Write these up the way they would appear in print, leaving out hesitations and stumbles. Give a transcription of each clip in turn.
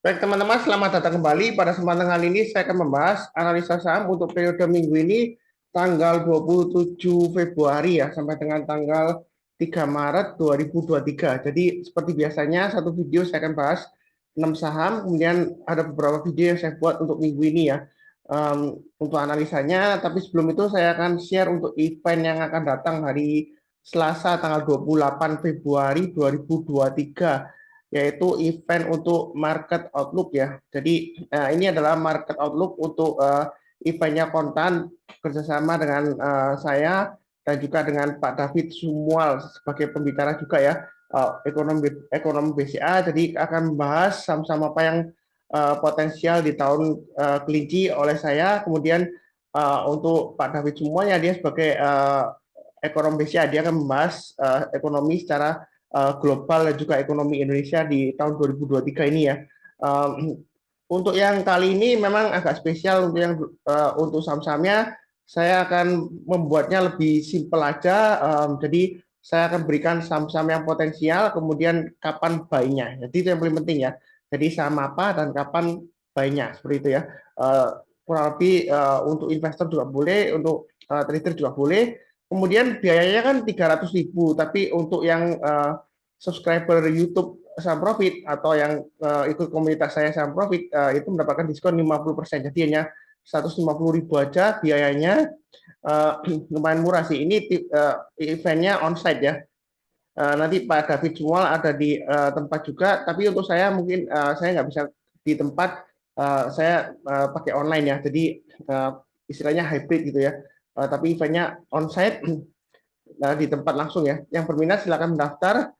Baik teman-teman, selamat datang kembali. Pada kesempatan kali ini saya akan membahas analisa saham untuk periode minggu ini tanggal 27 Februari ya sampai dengan tanggal 3 Maret 2023. Jadi seperti biasanya satu video saya akan bahas 6 saham, kemudian ada beberapa video yang saya buat untuk minggu ini ya untuk analisanya. Tapi sebelum itu saya akan share untuk event yang akan datang hari Selasa tanggal 28 Februari 2023, yaitu event untuk market outlook ya. Jadi ini adalah market outlook untuk eventnya Kontan kerjasama dengan saya dan juga dengan Pak David Sumual sebagai pembicara juga ya, ekonomi BCA. Jadi akan membahas saham-saham apa yang potensial di tahun kelinci oleh saya. Kemudian untuk Pak David Sumual ya, dia sebagai ekonomi BCA, dia akan membahas ekonomi secara global dan juga ekonomi Indonesia di tahun 2023 ini ya. Untuk yang kali ini memang agak spesial untuk untuk saham-sahamnya. Saya akan membuatnya lebih simpel aja. Jadi saya akan berikan saham-saham yang potensial, kemudian kapan buy-nya. Jadi itu yang paling penting ya. Jadi saham apa dan kapan buy-nya, seperti itu ya. Kurang lebih untuk investor juga boleh, untuk trader juga boleh. Kemudian biayanya kan 300.000, tapi untuk yang subscriber YouTube Saham Profit atau yang ikut komunitas saya Saham Profit itu mendapatkan diskon 50%. Jadi hanya 150.000 aja biayanya, lumayan murah sih. Ini eventnya onsite ya. Nanti Pak David Sumual ada di tempat juga, tapi untuk saya mungkin saya nggak bisa di tempat, saya pakai online ya. Jadi istilahnya hybrid gitu ya. Tapi eventnya onsite di tempat langsung ya. Yang berminat silakan mendaftar.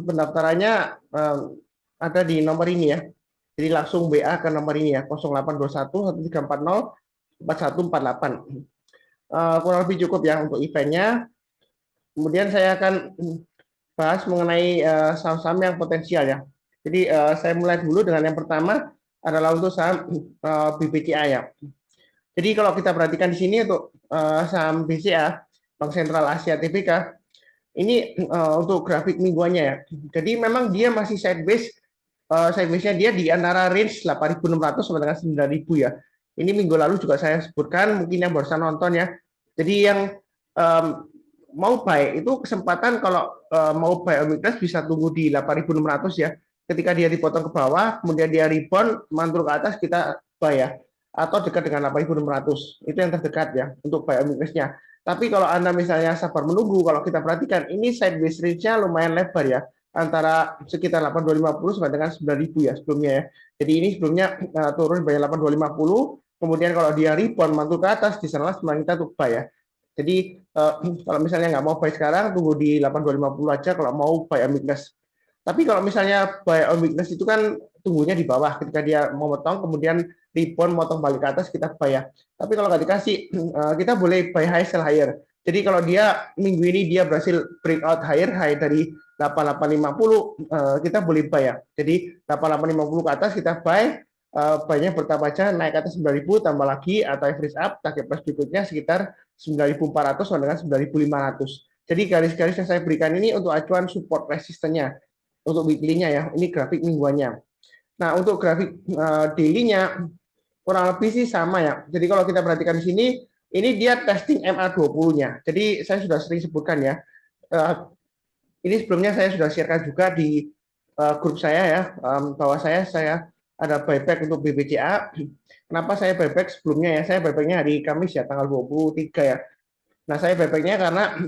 Pendaftarannya ada di nomor ini ya. Jadi langsung WA ke nomor ini ya, 0821 1340 4148. Kurang lebih cukup ya untuk eventnya. Kemudian saya akan bahas mengenai saham-saham yang potensial ya. Jadi saya mulai dulu dengan yang pertama adalah untuk saham BBCA ya. Jadi kalau kita perhatikan di sini untuk saham BCA, Bank Sentral Asia Tbk, ini untuk grafik mingguannya ya. Jadi memang dia masih sideways-nya dia di antara range 8.600 sampai dengan 9.000 ya. Ini minggu lalu juga saya sebutkan, mungkin yang barusan nonton ya. Jadi yang um, mau buy itu kesempatan, kalau mau buy omnibus bisa tunggu di 8.600 ya. Ketika dia dipotong ke bawah, kemudian dia rebound, mantul ke atas, kita buy ya. Atau dekat dengan 8.600, itu yang terdekat ya untuk buy omnibusnya. Tapi kalau Anda misalnya sabar menunggu, kalau kita perhatikan ini sideways range-nya lumayan lebar ya, antara sekitar 8.250 sampai dengan 9.000 ya sebelumnya ya. Jadi ini sebelumnya turun banyak 8.250, kemudian kalau dia rebound mantul ke atas, di sana sebenarnya kita untuk buy ya. Jadi kalau misalnya nggak mau buy sekarang, tunggu di 8.250 aja kalau mau buy weakness. Tapi kalau misalnya buy on weakness itu kan tunggunya di bawah, ketika dia mau motong kemudian rebound motong balik ke atas, kita buy ya. Tapi kalau nggak dikasih, kita boleh buy high sell higher. Jadi kalau dia minggu ini dia berhasil breakout higher, high dari 8850, kita boleh buy ya. Jadi 8850 ke atas kita buy, buy-nya bertambah aja, naik ke atas 9.000 tambah lagi, atau average up target price berikutnya sekitar 9.400 sampai dengan 9.500. Jadi garis-garis yang saya berikan ini untuk acuan support resistennya untuk weekly-nya ya. Ini grafik mingguannya. Nah, untuk grafik daily-nya kurang lebih sih sama ya. Jadi kalau kita perhatikan di sini, ini dia testing MA20-nya. Jadi saya sudah sering sebutkan ya. Ini sebelumnya saya sudah sharekan juga di grup saya ya, bahwa saya ada buyback untuk BBCA. Kenapa saya buyback sebelumnya ya? Saya buybacknya hari Kamis ya, tanggal 23 ya. Nah, saya buybacknya karena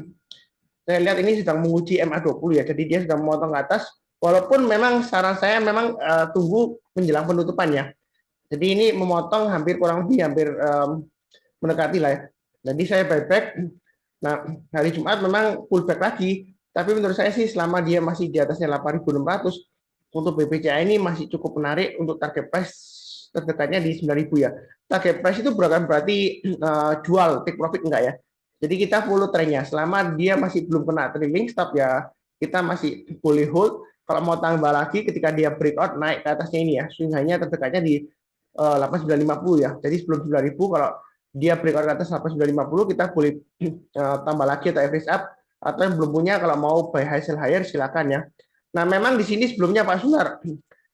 saya lihat ini sedang menguji MA20 ya. Jadi dia sudah memotong ke atas, walaupun memang saran saya memang tunggu menjelang penutupan ya. Jadi ini memotong hampir kurang lebih hampir mendekati lah ya. Jadi saya buyback. Nah, hari Jumat memang pullback lagi, tapi menurut saya sih selama dia masih di atasnya 8.600, untuk BBCA ini masih cukup menarik untuk target price terdekatnya di 9.000 ya. Target price itu bukan berarti jual, take profit enggak ya. Jadi kita follow trennya. Selama dia masih belum kena trailing stop ya, kita masih boleh hold. Kalau mau tambah lagi ketika dia breakout naik ke atasnya ini ya, swing high-nya terdekatnya di 8.950 ya. Jadi sebelum 9.000, kalau dia breakout ke atas 8.950, kita boleh tambah lagi atau average up, atau yang belum punya kalau mau buy high sell higher silakan ya. Nah, memang di sini sebelumnya Pak Sunar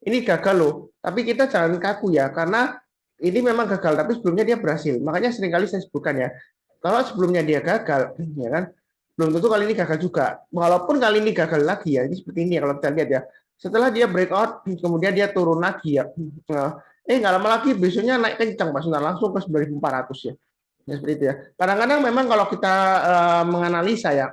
ini gagal loh. Tapi kita jangan kaku ya, karena ini memang gagal, tapi sebelumnya dia berhasil. Makanya seringkali saya sebutkan ya, kalau sebelumnya dia gagal, ya kan, belum tentu kali ini gagal juga. Walaupun kali ini gagal lagi ya, ini seperti ini ya kalau kita lihat ya. Setelah dia breakout, kemudian dia turun lagi ya. Nah, nggak lama lagi besoknya naik kencang Pak Sunar, langsung ke 9.400 ya. Ya seperti itu ya. Kadang-kadang memang kalau kita menganalisa ya,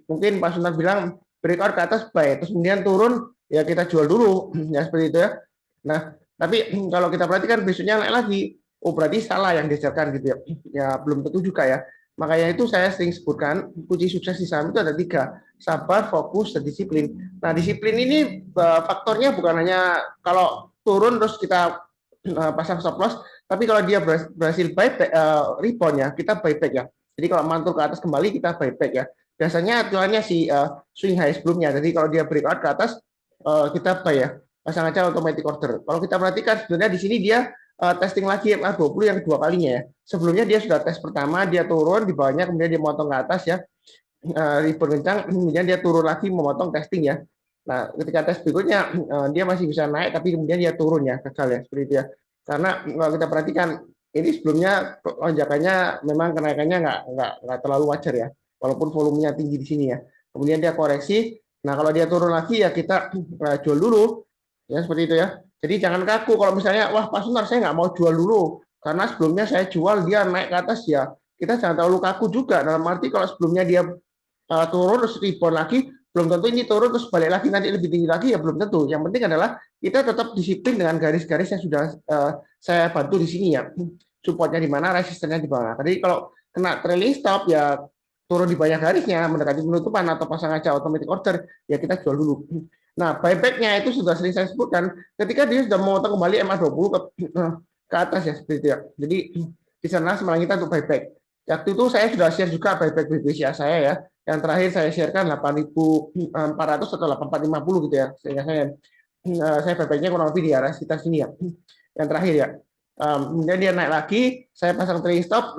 mungkin Pak Sunar bilang breakout ke atas buy, terus kemudian turun ya kita jual dulu ya seperti itu ya. Nah, tapi kalau kita perhatikan besoknya naik lagi, oh berarti salah yang diajarkan gitu ya. Ya belum tentu juga ya. Makanya itu saya sering sebutkan kunci sukses di saham itu ada 3, sabar, fokus, dan disiplin. Nah disiplin ini faktornya bukan hanya kalau turun terus kita pasang stop loss, tapi kalau dia berhasil buy back, rebound ya kita buy back ya. Jadi kalau mantul ke atas kembali kita buy back ya. Biasanya aturannya si swing high sebelumnya. Jadi kalau dia breakout ke atas kita buy ya, pasang aja automatic order. Kalau kita perhatikan sebenarnya di sini dia testing lagi MA20 yang 2 kalinya ya. Sebelumnya dia sudah tes pertama, dia turun di bawahnya, kemudian dia motong ke atas ya, rebound kencang, kemudian dia turun lagi memotong testing ya. Nah, ketika tes berikutnya dia masih bisa naik, tapi kemudian dia turun ya, gagal ya seperti itu ya. Karena kalau kita perhatikan ini sebelumnya lonjakannya memang kenaikannya nggak terlalu wajar ya, walaupun volumenya tinggi di sini ya. Kemudian dia koreksi. Nah, kalau dia turun lagi ya kita jual dulu ya seperti itu ya. Jadi jangan kaku kalau misalnya wah Pak Sunar saya nggak mau jual dulu karena sebelumnya saya jual dia naik ke atas ya. Kita jangan terlalu kaku juga dalam arti kalau sebelumnya dia turun terus rebound lagi, belum tentu ini turun terus balik lagi nanti lebih tinggi lagi ya belum tentu. Yang penting adalah kita tetap disiplin dengan garis-garis yang sudah saya bantu di sini ya. Supportnya di mana, resistennya di mana. Jadi kalau kena trailing stop ya turun di banyak garisnya, mendekati penutupan atau pasang aja automatic order, ya kita jual dulu. Nah, buyback-nya itu sudah sering saya sebutkan ketika dia sudah memotong kembali MA20 ke atas ya seperti itu ya. Jadi di sana semangat kita untuk buyback. Waktu itu saya sudah share juga buyback BBCA saya ya. Yang terakhir saya sharekan 8.400 atau 8.450 gitu ya. Sehingga saya buybacknya kurang lebih di arah sekitar sini ya. Yang terakhir ya. Kemudian dia naik lagi, saya pasang trailing stop,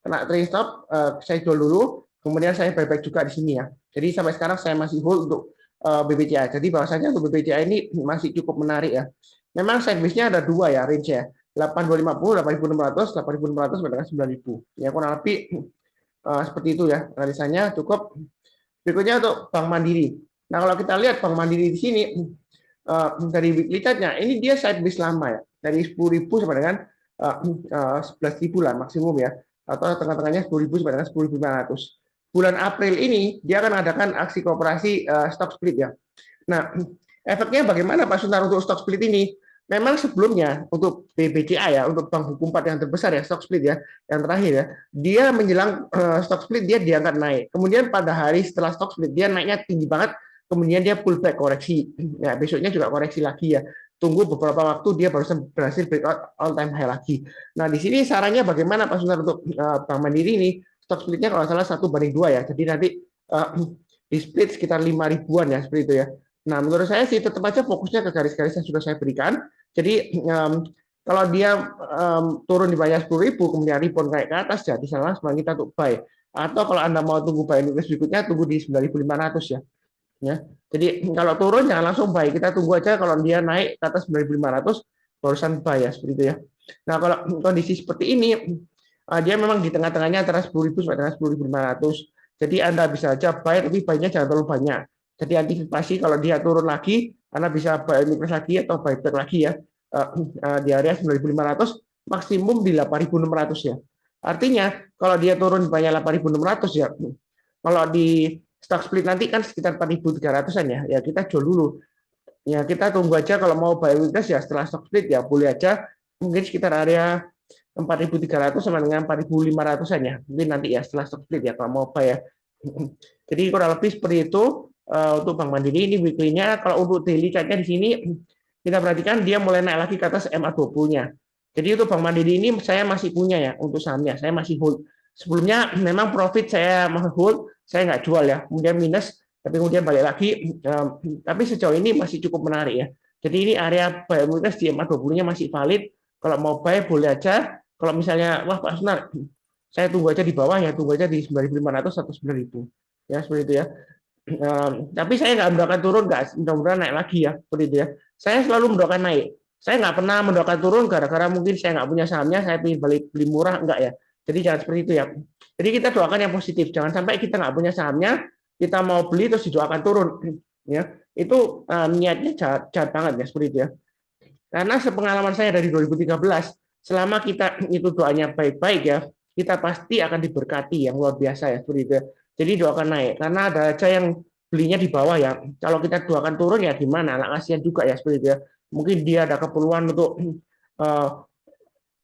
kena trailing stop, saya jual dulu, kemudian saya buyback juga di sini ya. Jadi sampai sekarang saya masih hold untuk BBCA. Jadi bahwasanya untuk BBCA ini masih cukup menarik ya. Memang segmennya ada 2 ya range ya. 8.250, 8.600, 8.600 sampai dengan 9.000. Ya kurang lebih seperti itu ya analisanya cukup. Berikutnya untuk Bank Mandiri. Nah kalau kita lihat Bank Mandiri di sini dari weekly chart-nya ini dia sideways lama ya, dari 10.000 sampai dengan 11.000 lah maksimum ya, atau tengah-tengahnya 10.000 sampai dengan 10.500. Bulan April ini dia akan adakan aksi kooperasi stock split ya. Nah efeknya bagaimana Pak Sunar untuk stock split ini? Memang sebelumnya untuk BBCA ya, untuk bank hukum 4 yang terbesar ya, stock split ya, yang terakhir ya, dia menjelang stock split dia diangkat naik. Kemudian pada hari setelah stock split dia naiknya tinggi banget, kemudian dia pullback koreksi. Ya, besoknya juga koreksi lagi ya. Tunggu beberapa waktu dia baru berhasil breakout all time high lagi. Nah, di sini sarannya bagaimana Pak Sunar untuk Bank Mandiri ini? Stock splitnya kalau salah 1/2 ya. Jadi nanti di split sekitar 5 ribuan ya, seperti itu ya. Nah, menurut saya sih tetap aja fokusnya ke garis-garis yang sudah saya berikan. Jadi kalau dia turun di bawah 10.000 kemudian rebound kayak ke atas ya di sana langsung kita untuk buy. Atau kalau Anda mau tunggu buy berikutnya tunggu di 9.500 ya. Ya. Jadi kalau turun jangan langsung buy, kita tunggu aja kalau dia naik ke atas 9.500 barusan buy ya seperti itu ya. Nah, kalau kondisi seperti ini dia memang di tengah-tengahnya antara 10.000 sampai dengan 10.500. Jadi Anda bisa aja buy tapi buy-nya jangan terlalu banyak. Jadi antisipasi kalau dia turun lagi, Anda bisa buy minus lagi atau buy back lagi ya di area 9.500 maksimum di 8.600 ya. Artinya kalau dia turun banyak 8.600 ya, kalau di stock split nanti kan sekitar 4.300-an ya, ya kita jual dulu. Ya kita tunggu aja kalau mau buy weakness ya setelah stock split ya boleh aja mungkin sekitar area 4.300 sama dengan 4.500-an ya. Mungkin nanti ya setelah stock split ya kalau mau buy ya. Jadi kurang lebih seperti itu untuk Bank Mandiri ini weekly-nya. Kalau untuk daily chart-nya di sini kita perhatikan dia mulai naik lagi ke atas MA20-nya. Jadi untuk Bank Mandiri ini saya masih punya ya untuk sahamnya, saya masih hold. Sebelumnya memang profit saya hold, saya nggak jual ya, kemudian minus, tapi kemudian balik lagi. Tapi sejauh ini masih cukup menarik ya. Jadi ini area buy minus di MA20-nya masih valid. Kalau mau buy boleh aja. Kalau misalnya wah Pak Sunar, saya tunggu aja di bawah ya, tunggu aja di 9.500 atau 9.000 ya seperti itu ya. Tapi saya nggak akan turun, nggak mudah-mudahan naik lagi ya seperti itu ya. saya selalu mendoakan naik. Saya nggak pernah mendoakan turun gara-gara mungkin saya nggak punya sahamnya, saya pilih beli murah, enggak ya. Jadi jangan seperti itu ya. Jadi kita doakan yang positif, jangan sampai kita nggak punya sahamnya, kita mau beli terus didoakan turun, ya. Itu niatnya jahat banget ya seperti itu ya. Karena sepengalaman saya dari 2013, selama kita itu doanya baik-baik ya, kita pasti akan diberkati yang luar biasa ya seperti itu ya. Jadi doakan naik, karena ada aja yang belinya di bawah ya. Kalau kita doakan turun ya gimana? Anak kasihan juga ya seperti itu ya. Mungkin dia ada keperluan untuk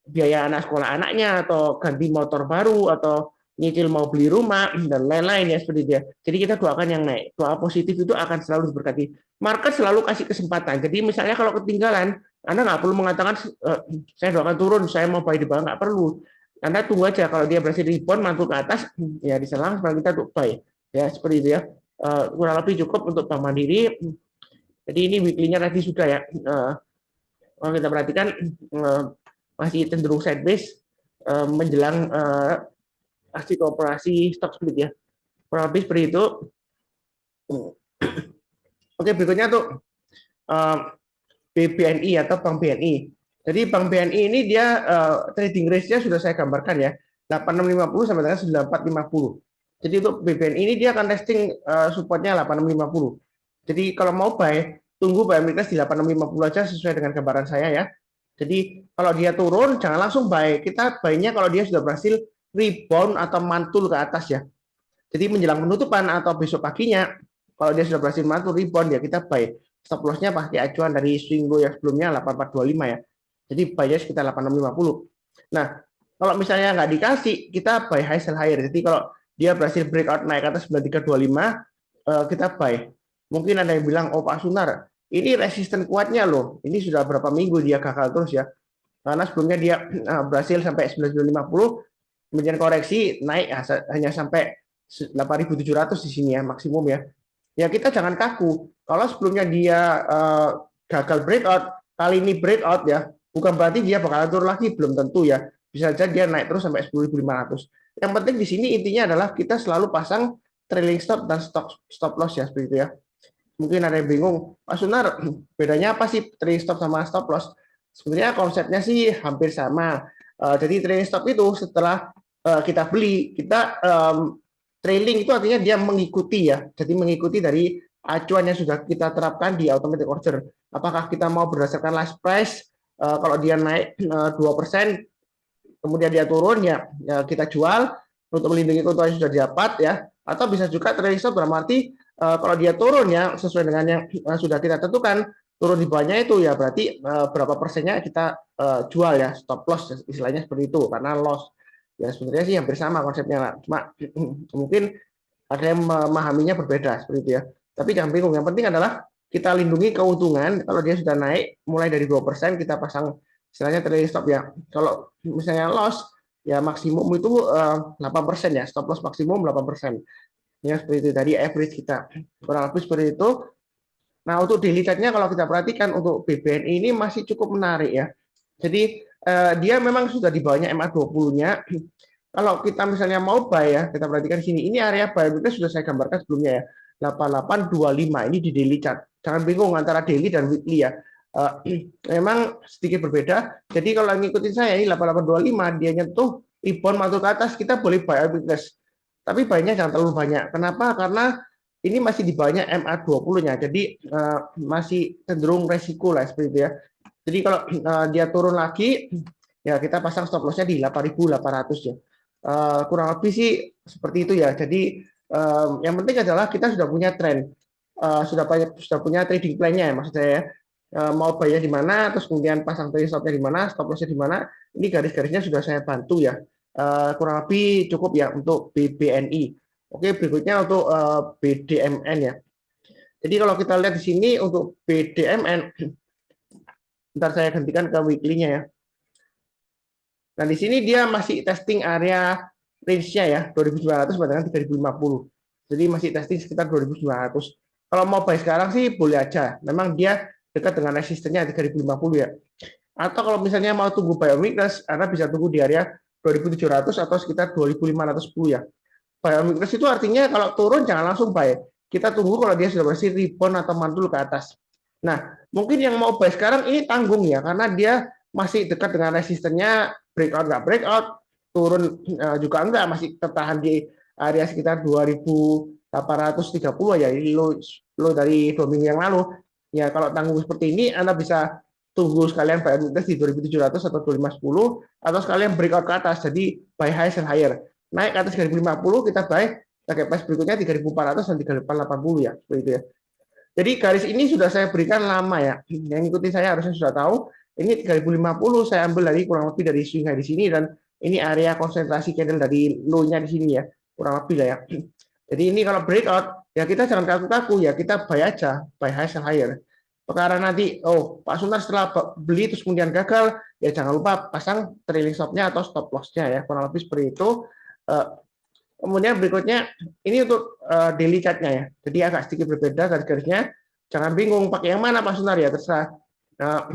biaya anak sekolah anaknya atau ganti motor baru atau nyicil mau beli rumah dan lain-lain ya seperti itu ya. Jadi kita doakan yang naik. Doa positif itu akan selalu diberkati. Market selalu kasih kesempatan. Jadi misalnya kalau ketinggalan, Anda nggak perlu mengatakan saya doakan turun, saya mau buy di bawah, nggak perlu. Anda tunggu aja kalau dia berhasil rebound mantul ke atas, ya diselang supaya kita untuk buy. Ya seperti itu ya. Kurang lebih cukup untuk Bank Mandiri. Jadi ini weekly-nya tadi sudah ya. Kalau kita perhatikan masih cenderung sideways menjelang aksi kooperasi stock split ya. Kurang lebih seperti itu. Oke, berikutnya tuh BBNI atau Bank BNI. Jadi Bank BNI ini dia trading range-nya sudah saya gambarkan ya, 8650 sampai dengan 9450. Jadi untuk BBNI ini dia akan testing supportnya 8650. Jadi kalau mau buy, tunggu buy weakness di 8650 aja sesuai dengan gambaran saya ya. Jadi kalau dia turun jangan langsung buy. Kita buy-nya kalau dia sudah berhasil rebound atau mantul ke atas ya. Jadi menjelang penutupan atau besok paginya, kalau dia sudah berhasil mantul rebound ya kita buy. Stop loss-nya pasti acuan dari swing low yang sebelumnya 8425 ya. Jadi buy-nya sekitar 8650. Nah, kalau misalnya nggak dikasih, kita buy high sell higher. Jadi kalau dia berhasil breakout naik ke atas 9325, kita buy. Mungkin ada yang bilang, oh Pak Sunar, ini resisten kuatnya loh. Ini sudah berapa minggu dia gagal terus ya. Karena sebelumnya dia berhasil sampai 9950, kemudian koreksi naik hanya sampai 8.700 di sini ya maksimum ya. Ya kita jangan kaku. Kalau sebelumnya dia gagal breakout, kali ini breakout ya, bukan berarti dia bakal turun lagi, belum tentu ya. Bisa saja dia naik terus sampai 10.500. Yang penting di sini intinya adalah kita selalu pasang trailing stop dan stop loss ya seperti itu ya. Mungkin ada yang bingung, Pak Sunar, bedanya apa sih trailing stop sama stop loss? Sebenarnya konsepnya sih hampir sama. Jadi trailing stop itu setelah kita beli, kita trailing itu artinya dia mengikuti ya. Jadi mengikuti dari acuan yang sudah kita terapkan di automatic order. Apakah kita mau berdasarkan last price, kalau dia naik 2%, kemudian dia turun ya kita jual untuk melindungi keuntungan yang sudah didapat ya. Atau bisa juga trailing stop dalam arti kalau dia turun ya sesuai dengan yang sudah kita tentukan, turun di bawahnya itu ya berarti berapa persennya kita jual ya, stop loss istilahnya seperti itu, karena loss ya sebenarnya sih hampir sama konsepnya lah. Cuma mungkin ada yang memahaminya berbeda seperti itu ya, tapi jangan bingung, yang penting adalah kita lindungi keuntungan. Kalau dia sudah naik mulai dari 2%, kita pasang istilahnya trailing stop ya. Kalau misalnya loss ya maksimum itu 8% ya, stop loss maksimum 8%. Ya seperti itu tadi average kita kurang lebih seperti itu. Nah untuk daily chart-nya kalau kita perhatikan untuk BBNI ini masih cukup menarik ya. Jadi dia memang sudah di bawahnya MA20-nya. Kalau kita misalnya mau buy ya, kita perhatikan sini. Ini area buy kita sudah saya gambarkan sebelumnya ya. 8825 ini di daily chart. Jangan bingung antara daily dan weekly ya. Memang sedikit berbeda. Jadi kalau ngikutin saya ini 8825 dia nyentuh rebound mantul ke atas, kita boleh buy weakness. Tapi buy-nya jangan terlalu banyak. Kenapa? Karena ini masih di bawahnya MA20-nya. Jadi masih cenderung resiko lah seperti itu ya. Jadi kalau dia turun lagi ya kita pasang stop loss-nya di 8.800 ya. Kurang lebih sih seperti itu ya. Jadi yang penting adalah kita sudah punya trend, sudah punya trading plan-nya ya maksud saya ya. Mau buy-nya di mana, terus kemudian pasang trailing stop-nya di mana, stop loss-nya di mana. Ini garis-garisnya sudah saya bantu ya. Kurang lebih cukup ya untuk BBNI. Oke, berikutnya untuk BDMN ya. Jadi kalau kita lihat di sini untuk BDMN, ntar saya gantikan ke weekly-nya ya. Nah, di sini dia masih testing area range-nya ya, 2.900 sampai dengan 3.050. Jadi masih testing sekitar 2.900. Kalau mau buy sekarang sih boleh aja. Memang dia dekat dengan resistennya 3.050 ya. Atau kalau misalnya mau tunggu buy on weakness, Anda bisa tunggu di area 2.700 atau sekitar 2.510 ya. Buy on weakness itu artinya kalau turun jangan langsung buy. Kita tunggu kalau dia sudah berhasil rebound atau mantul ke atas. Nah, mungkin yang mau buy sekarang ini tanggung ya, karena dia masih dekat dengan resistennya, breakout nggak breakout, turun juga enggak, masih tertahan di area sekitar 2.830 ya, ini low dari 2 minggu yang lalu. Ya, kalau tanggung seperti ini, Anda bisa tunggu sekalian buy weakness di 2.700 atau 2.510, atau sekalian breakout ke atas, jadi buy high, sell higher. Naik ke atas 3.050, kita buy, target price berikutnya 3.400 dan 3.880 ya, seperti itu ya. Jadi garis ini sudah saya berikan lama ya. Yang ikuti saya harusnya sudah tahu. Ini 3.050 saya ambil dari kurang lebih dari swing high di sini, dan ini area konsentrasi candle dari low-nya di sini ya. Kurang lebih lah ya. Jadi ini kalau breakout ya kita jangan kaku-kaku ya, kita buy aja, buy high sell higher. Perkara nanti Pak Sunar setelah beli terus kemudian gagal, ya jangan lupa pasang trailing stop-nya atau stop loss-nya ya. Kurang lebih seperti itu. Kemudian berikutnya ini untuk daily chart-nya ya. Jadi agak sedikit berbeda garis-garisnya. Jangan bingung pakai yang mana Pak Sunar ya, terserah. Nah,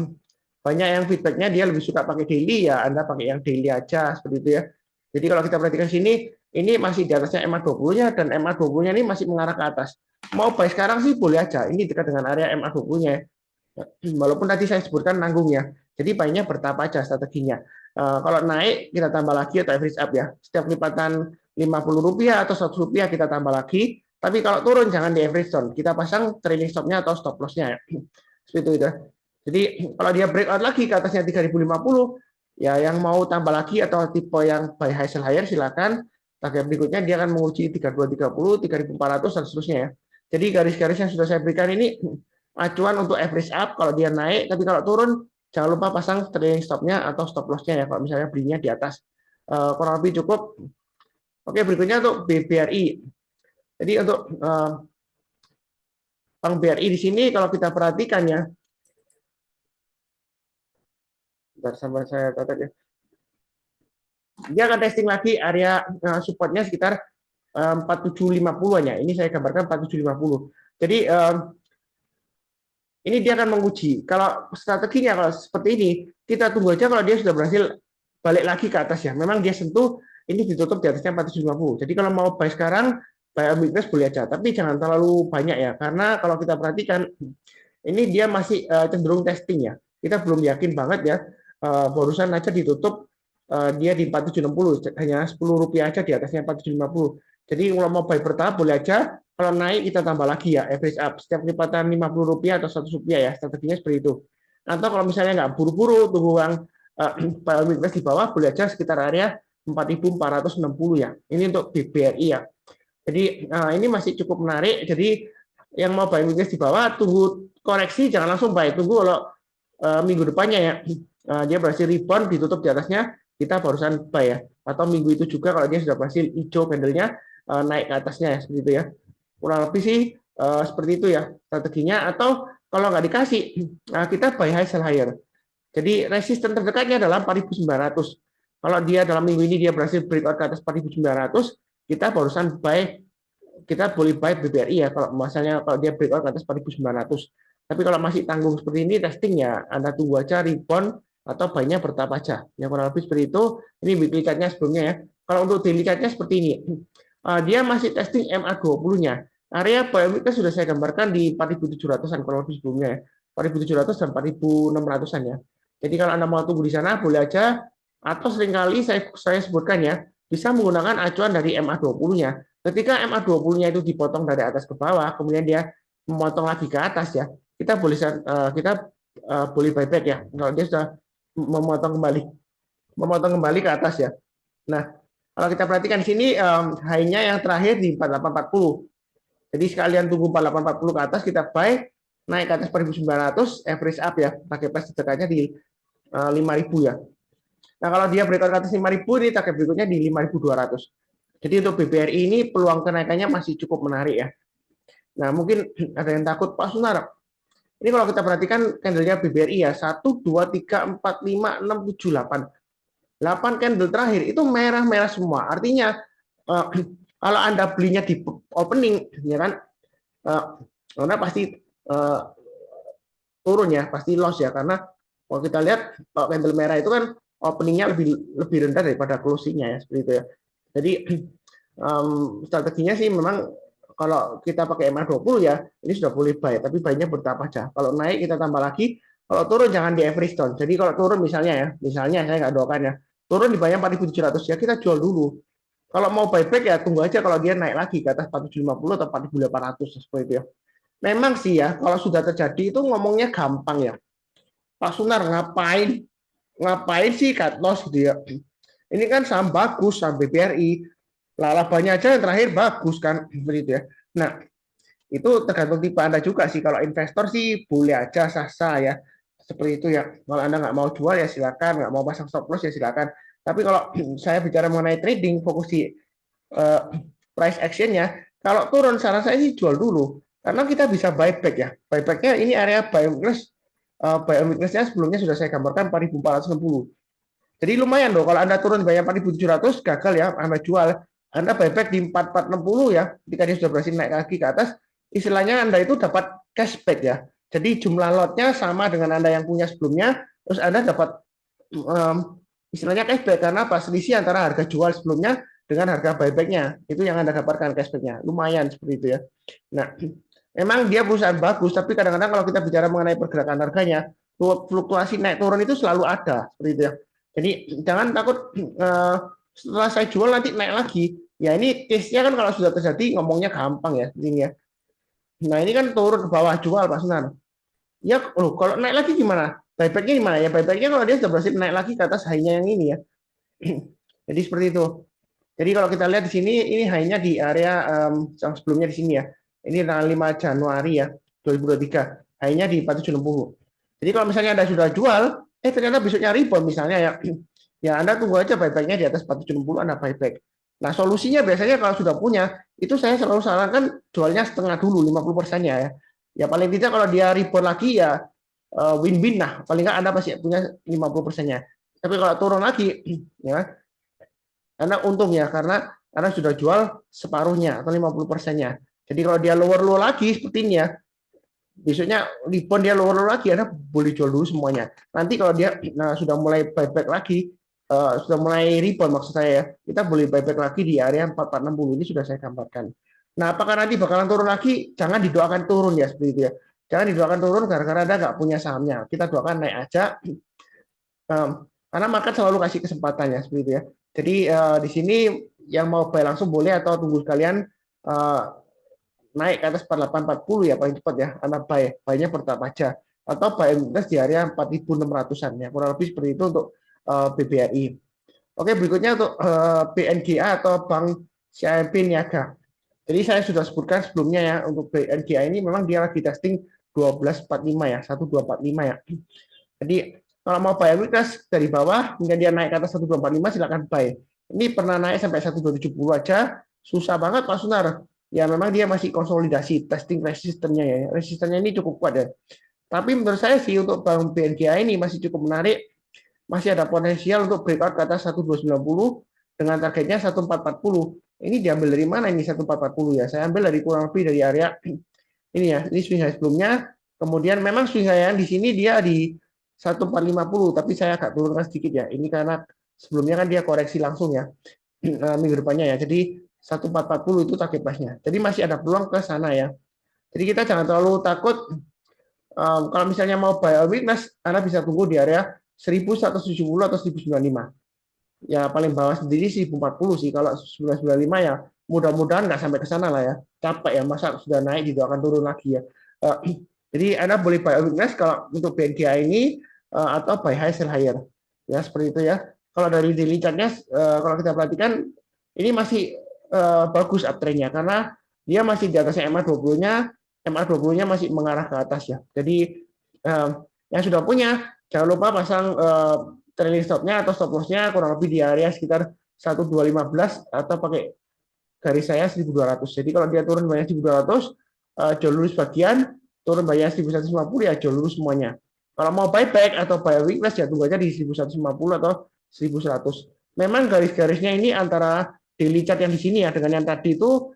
banyak yang feedbacknya dia lebih suka pakai daily ya, Anda pakai yang daily aja seperti itu ya. Jadi kalau kita perhatikan sini, ini masih di atasnya MA20-nya dan MA20-nya ini masih mengarah ke atas. Mau buy sekarang sih boleh aja. Ini dekat dengan area MA20-nya. Walaupun tadi saya sebutkan nanggungnya. Jadi buy-nya bertahap aja strateginya. Kalau naik kita tambah lagi atau average up ya. Setiap lipatan Rp50 atau Rp100 kita tambah lagi. Tapi kalau turun jangan di average down. Kita pasang trailing stop-nya atau stop loss-nya ya. Seperti itu. Jadi kalau dia breakout lagi ke atasnya 3.050, ya yang mau tambah lagi atau tipe yang buy high sell higher silakan. Target berikutnya dia akan menguji 3230, 3400 dan seterusnya ya. Jadi garis-garis yang sudah saya berikan ini acuan untuk average up kalau dia naik, tapi kalau turun jangan lupa pasang trailing stop-nya atau stop loss-nya ya kalau misalnya belinya di atas. Kurang lebih cukup. Oke, berikutnya untuk BRI. Jadi untuk Bank BRI di sini kalau kita perhatikan ya, sampai saya catat ya, dia akan testing lagi area supportnya sekitar 4750-an ya. Ini saya gambarkan 4750. Jadi ini dia akan menguji. Kalau strateginya kalau seperti ini, kita tunggu aja kalau dia sudah berhasil balik lagi ke atas ya. Memang dia sentuh, ini ditutup di atasnya 450. Jadi kalau mau buy sekarang, buy weakness boleh aja. Tapi jangan terlalu banyak ya. Karena kalau kita perhatikan, ini dia masih cenderung testing ya. Kita belum yakin banget ya. Barusan aja ditutup dia di 4760. Hanya Rp10 aja di atasnya 4750. Jadi kalau mau buy bertahap boleh aja. Kalau naik kita tambah lagi ya, average up. Setiap lipatan Rp50 atau Rp100 ya, strateginya seperti itu. Atau kalau misalnya nggak buru-buru, tunggu uang weakness di bawah, boleh aja sekitar area 4.460 ya. Ini untuk BRI ya. Jadi ini masih cukup menarik. Jadi yang mau buy weakness di bawah, tunggu koreksi, jangan langsung buy. Tunggu kalau minggu depannya ya, dia berhasil rebound, ditutup di atasnya, kita barusan buy ya. Atau minggu itu juga kalau dia sudah berhasil hijau candlenya, naik ke atasnya ya, seperti itu ya. Kurang lebih sih seperti itu ya strateginya. Atau kalau nggak dikasih, kita buy high sell higher. Jadi resisten terdekatnya adalah 4.900. Kalau dia dalam minggu ini dia berhasil breakout ke atas 4.900, kita barusan buy, kita boleh buy BBRI ya. Kalau misalnya kalau dia breakout ke atas 4.900. Tapi kalau masih tanggung seperti ini testing ya, Anda tunggu aja rebound atau buy-nya bertahap aja. Yang kurang lebih seperti itu. Ini weekly chart-nya sebelumnya ya. Kalau untuk daily chart-nya seperti ini. Dia masih testing MA20-nya. Area buy weakness sudah saya gambarkan di 4.700-an kurang lebih sebelumnya ya. 4.700 dan 4.600-an ya. Jadi kalau Anda mau tunggu di sana boleh aja, atau seringkali saya sebutkan ya, bisa menggunakan acuan dari MA20-nya. Ketika MA20-nya itu dipotong dari atas ke bawah, kemudian dia memotong lagi ke atas ya, kita boleh buyback ya. Kalau dia sudah memotong kembali ke atas ya. Nah, kalau kita perhatikan di sini high-nya yang terakhir di 4840. Jadi sekalian tunggu 4840 ke atas kita buy, naik ke atas 4.900, average up ya, pakai price terdekatnya di 5.000 ya. Nah kalau dia breakout ke atas 5.000 ini target berikutnya di 5.200. Jadi untuk BBRI ini peluang kenaikannya masih cukup menarik ya. Nah mungkin ada yang takut Pak Sunar. Ini kalau kita perhatikan candlenya BBRI ya 1, 2, 3, 4, 5, 6, 7, 8. 8 candle terakhir itu merah-merah semua. Artinya kalau Anda belinya di opening ya kan Anda pasti turun ya, pasti loss ya, karena kalau kita lihat kalau candle merah itu kan openingnya lebih rendah daripada closingnya ya, seperti itu ya. Jadi strateginya sih memang kalau kita pakai MA20 ya, ini sudah boleh buy, tapi buy-nya bertahap aja. Kalau naik kita tambah lagi, kalau turun jangan di every stone. Jadi kalau turun misalnya ya, misalnya saya nggak doakan ya, turun di buy-nya 4.700 ya kita jual dulu. Kalau mau buyback ya tunggu aja kalau dia naik lagi ke atas 4.750 atau 4.800 seperti itu ya. Memang sih ya, kalau sudah terjadi itu ngomongnya gampang ya. Pak Sunar ngapain ngapain sih cut loss gitu ya. Ini kan saham bagus, saham BBRI. Labanya aja yang terakhir bagus kan, begitu ya. Nah, itu tergantung tipe Anda juga sih. Kalau investor sih boleh aja sah-sah ya. Seperti itu ya. Kalau Anda nggak mau jual ya silakan, nggak mau pasang stop loss ya silakan. Tapi kalau saya bicara mengenai trading, fokus di uh, price action-nya, kalau turun saran saya sih jual dulu. Karena kita bisa buyback ya. Buyback-nya ini area buy weakness. Buy weakness-nya sebelumnya sudah saya gambarkan 4.460. Jadi lumayan loh kalau Anda turun bayar 4.700 gagal ya Anda jual. Anda buyback di 4.460 ya. Ketika dia sudah berhasil naik lagi ke atas, istilahnya Anda itu dapat cashback ya. Jadi jumlah lotnya sama dengan Anda yang punya sebelumnya, terus Anda dapat istilahnya cashback karena apa? Selisih antara harga jual sebelumnya dengan harga buybacknya. Itu yang Anda dapatkan cashbacknya. Lumayan seperti itu ya. Nah, memang dia perusahaan bagus, tapi kadang-kadang kalau kita bicara mengenai pergerakan harganya, fluktuasi naik turun itu selalu ada seperti itu ya. Jadi jangan takut setelah saya jual nanti naik lagi. Ya ini case-nya kan kalau sudah terjadi ngomongnya gampang ya ini ya. Nah ini kan turun ke bawah jual Pak Sunan. Ya loh, kalau naik lagi gimana? Buybacknya gimana ya? Buybacknya kalau dia sudah berhasil naik lagi ke atas high-nya yang ini ya. Jadi seperti itu. Jadi kalau kita lihat di sini ini high-nya di area yang sebelumnya di sini ya. Ini tanggal 5 Januari ya 2023. High-nya di 460. Jadi kalau misalnya Anda sudah jual, ternyata besoknya rebound misalnya ya. Ya Anda tunggu aja buyback-nya di atas 470 Anda buyback. Nah, solusinya biasanya kalau sudah punya, itu saya selalu sarankan jualnya setengah dulu 50%-nya ya. Ya paling tidak kalau dia rebound lagi ya win-win lah. Paling nggak Anda pasti punya 50%-nya. Tapi kalau turun lagi ya Anda untung ya karena sudah jual separuhnya atau 50%-nya. Jadi kalau dia lower lagi seperti ini ya, besoknya rebound dia lower lagi, Anda boleh jual dulu semuanya. Nanti kalau dia sudah mulai buyback lagi, sudah mulai rebound maksud saya ya, kita boleh buyback lagi di area 4460 ini sudah saya gambarkan. Nah, apakah nanti bakalan turun lagi? Jangan didoakan turun ya seperti itu ya. Jangan didoakan turun gara-gara Anda nggak punya sahamnya. Kita doakan naik aja. Karena market selalu kasih kesempatannya seperti itu ya. Jadi di sini yang mau buy langsung boleh atau tunggu sekalian naik ke atas 4840 ya paling cepat ya. Anda buy-nya bertahap aja atau buy di area 4.600-an ya. Kurang lebih seperti itu untuk BBRI. Oke, berikutnya untuk BNGA atau Bank CIMB Niaga. Jadi saya sudah sebutkan sebelumnya ya untuk BNGA ini memang dia lagi testing 1245 ya, 1245 ya. Jadi kalau mau buy weakness dari bawah, kemudian dia naik ke atas 1245 silakan buy. Ini pernah naik sampai 1270 aja, susah banget Pak Sunar. Ya memang dia masih konsolidasi, testing resistennya ya. Resistennya ini cukup kuat ya. Tapi menurut saya sih untuk Bank BNGA ini masih cukup menarik, masih ada potensial untuk breakout ke atas 1290 dengan targetnya 1440. Ini diambil dari mana ini 1440 ya? Saya ambil dari kurang lebih dari area ini ya. Ini swing high sebelumnya. Kemudian memang swing high yang di sini dia di 1450, tapi saya agak turunkan sedikit ya. Ini karena sebelumnya kan dia koreksi langsung ya minggu depannya ya. Jadi 1440 itu target price-nya. Jadi masih ada peluang ke sana ya. Jadi kita jangan terlalu takut. Kalau misalnya mau buy weakness, Anda bisa tunggu di area 1170 atau 1095. Ya paling bawah sendiri 1040 sih. Kalau 995 ya mudah-mudahan nggak sampai ke sana lah ya. Capek ya, masa sudah naik juga akan turun lagi ya. Jadi Anda boleh buy weakness kalau untuk BNGA ini atau buy high sell higher. Ya seperti itu ya. Kalau dari daily chart-nya kalau kita perhatikan ini masih bagus uptrend-nya karena dia masih di atasnya MA20-nya, MA20-nya masih mengarah ke atas ya. Jadi yang sudah punya jangan lupa pasang trailing stop-nya atau stop loss-nya kurang lebih di area sekitar 1215 atau pakai garis saya 1200. Jadi kalau dia turun banyak 1200, jual dulu sebagian, turun banyak 1150 ya jual dulu semuanya. Kalau mau buyback atau buy weakness ya tunggu aja di 1150 atau 1100. Memang garis-garisnya ini antara daily chart yang di sini ya dengan yang tadi itu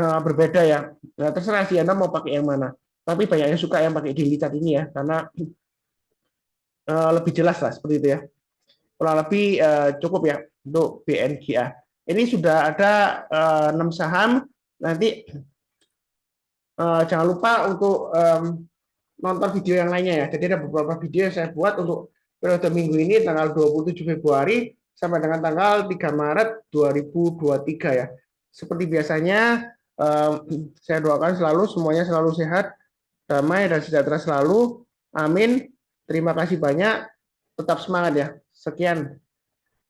berbeda ya. Nah, terserah sih Anda mau pakai yang mana. Tapi banyak yang suka yang pakai daily chart ini ya karena lebih jelas lah seperti itu ya. Kurang lebih cukup ya untuk BNGA. Ini sudah ada 6 saham. Nanti Jangan lupa untuk nonton video yang lainnya ya. Jadi ada beberapa video yang saya buat untuk periode minggu ini tanggal 27 Februari sampai dengan tanggal 3 Maret 2023 ya. Seperti biasanya, saya doakan selalu semuanya selalu sehat, damai, dan sejahtera selalu. Amin. Terima kasih banyak. Tetap semangat ya. Sekian.